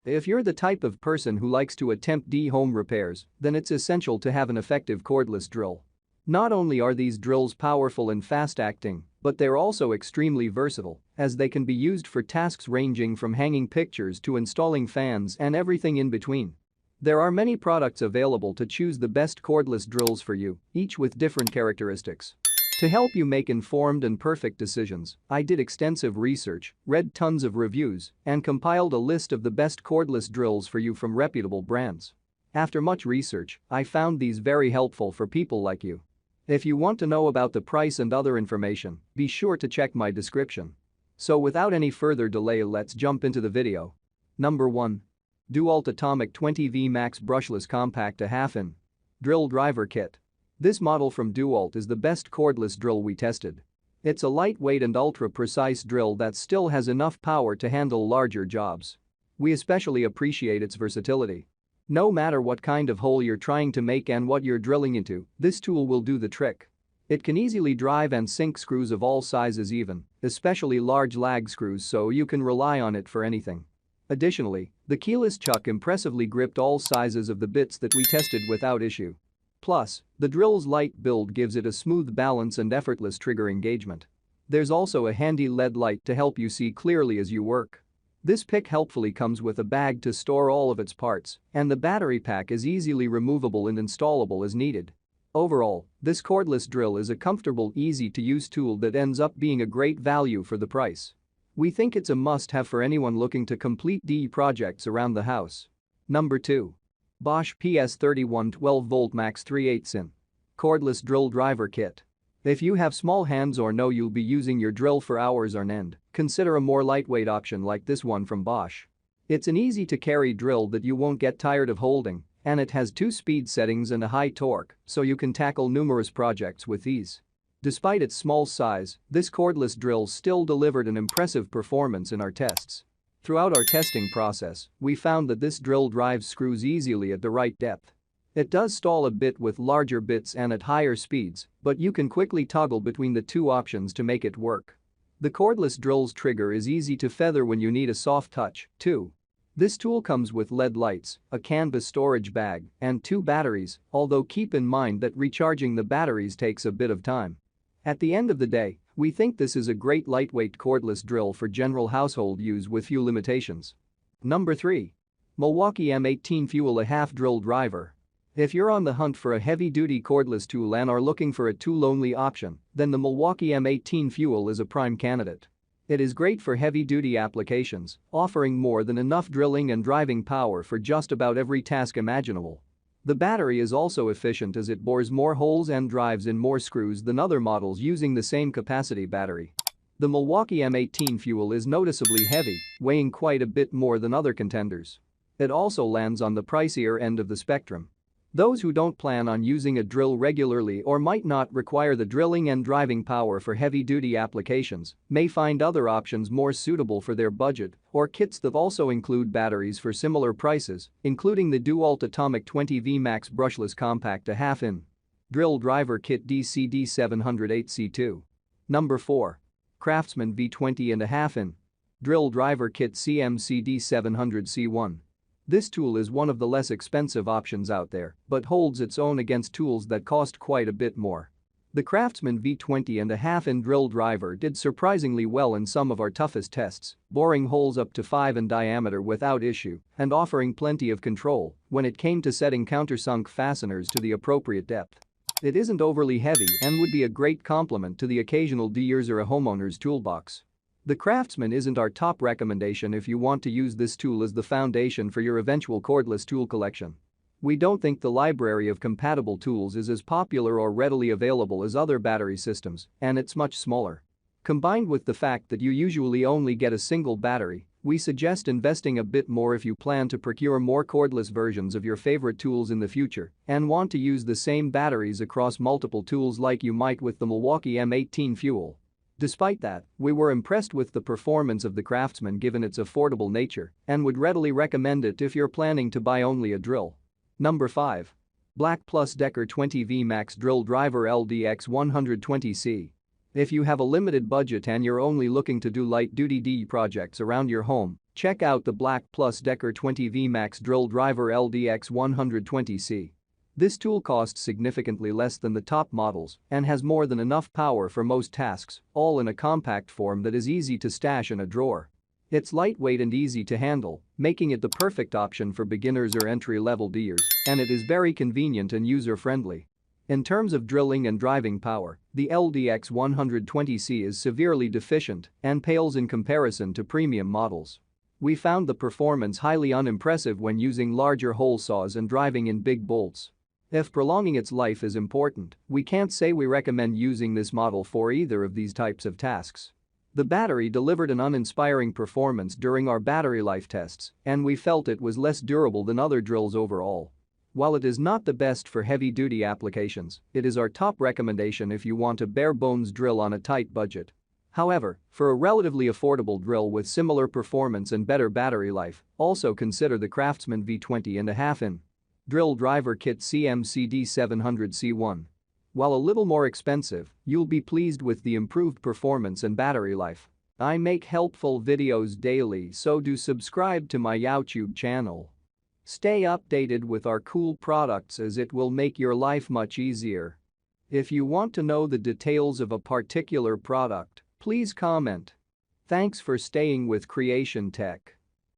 If you're the type of person who likes to attempt home repairs, then it's essential to have an effective cordless drill. Not only are these drills powerful and fast-acting, but they're also extremely versatile, as they can be used for tasks ranging from hanging pictures to installing fans and everything in between. There are many products available to choose the best cordless drills for you, each with different characteristics. To help you make informed and perfect decisions, I did extensive research, read tons of reviews, and compiled a list of the best cordless drills for you from reputable brands. After much research, I found these very helpful for people like you. If you want to know about the price and other information, be sure to check my description. So without any further delay, let's jump into the video. Number 1. dewalt Atomic 20V Max Brushless Compact 1/2 In. Drill Driver Kit. This model from dewalt is the best cordless drill we tested. It's a lightweight and ultra-precise drill that still has enough power to handle larger jobs. We especially appreciate its versatility. No matter what kind of hole you're trying to make and what you're drilling into, this tool will do the trick. It can easily drive and sink screws of all sizes even, especially large lag screws, so you can rely on it for anything. Additionally, the keyless chuck impressively gripped all sizes of the bits that we tested without issue. Plus, the drill's light build gives it a smooth balance and effortless trigger engagement. There's also a handy LED light to help you see clearly as you work. This pick helpfully comes with a bag to store all of its parts, and the battery pack is easily removable and installable as needed. Overall, this cordless drill is a comfortable, easy-to-use tool that ends up being a great value for the price. We think it's a must-have for anyone looking to complete projects around the house. Number 2. Bosch PS31 12V Max 3/8 In. Cordless Drill Driver Kit. If you have small hands or know you'll be using your drill for hours on end, consider a more lightweight option like this one from Bosch. It's an easy-to-carry drill that you won't get tired of holding, and it has 2 speed settings and a high torque, so you can tackle numerous projects with ease. Despite its small size, this cordless drill still delivered an impressive performance in our tests. Throughout our testing process, we found that this drill drives screws easily at the right depth. It does stall a bit with larger bits and at higher speeds, but you can quickly toggle between the 2 options to make it work. The cordless drill's trigger is easy to feather when you need a soft touch, too. This tool comes with LED lights, a canvas storage bag, and 2 batteries, although keep in mind that recharging the batteries takes a bit of time. At the end of the day, we think this is a great lightweight cordless drill for general household use with few limitations. Number 3. Milwaukee M18 Fuel 1/2 Drill Driver. If you're on the hunt for a heavy-duty cordless tool and are looking for a tool-only option, then the Milwaukee M18 Fuel is a prime candidate. It is great for heavy-duty applications, offering more than enough drilling and driving power for just about every task imaginable. The battery is also efficient as it bores more holes and drives in more screws than other models using the same capacity battery. The Milwaukee M18 Fuel is noticeably heavy, weighing quite a bit more than other contenders. It also lands on the pricier end of the spectrum. Those who don't plan on using a drill regularly or might not require the drilling and driving power for heavy-duty applications may find other options more suitable for their budget, or kits that also include batteries for similar prices, including the dewalt Atomic 20V Max Brushless Compact 1/2 In. Drill Driver Kit DCD 708C2. Number 4. Craftsman V20 1/2 In. Drill Driver Kit CMCD 700C1. This tool is one of the less expensive options out there, but holds its own against tools that cost quite a bit more. The Craftsman V20 1/2 In drill driver did surprisingly well in some of our toughest tests, boring holes up to 5 in diameter without issue and offering plenty of control when it came to setting countersunk fasteners to the appropriate depth. It isn't overly heavy and would be a great complement to the occasional de-user a homeowner's toolbox. The Craftsman isn't our top recommendation if you want to use this tool as the foundation for your eventual cordless tool collection. We don't think the library of compatible tools is as popular or readily available as other battery systems, and it's much smaller. Combined with the fact that you usually only get a single battery, we suggest investing a bit more if you plan to procure more cordless versions of your favorite tools in the future and want to use the same batteries across multiple tools like you might with the Milwaukee M18 Fuel. Despite that, we were impressed with the performance of the Craftsman given its affordable nature and would readily recommend it if you're planning to buy only a drill. Number 5. Black Plus Decker 20V Max Drill Driver LDX 120C. If you have a limited budget and you're only looking to do light-duty projects around your home, Check out the Black Plus Decker 20 VMAX drill driver LDX 120C. This tool costs significantly less than the top models and has more than enough power for most tasks, all in a compact form that is easy to stash in a drawer. It's lightweight and easy to handle, making it the perfect option for beginners or entry-level D'ers, and it is very convenient and user-friendly. In terms of drilling and driving power, the LDX 120C is severely deficient and pales in comparison to premium models. We found the performance highly unimpressive when using larger hole saws and driving in big bolts. If prolonging its life is important, we can't say we recommend using this model for either of these types of tasks. The battery delivered an uninspiring performance during our battery life tests, and we felt it was less durable than other drills overall. While it is not the best for heavy-duty applications, it is our top recommendation if you want a bare-bones drill on a tight budget. However, for a relatively affordable drill with similar performance and better battery life, also consider the Craftsman V20.5 Drill Driver Kit CMCD 700C1. While a little more expensive, you'll be pleased with the improved performance and battery life. I make helpful videos daily, so do subscribe to my YouTube channel. Stay updated with our cool products as it will make your life much easier. If you want to know the details of a particular product, please comment. Thanks for staying with Creation Tech.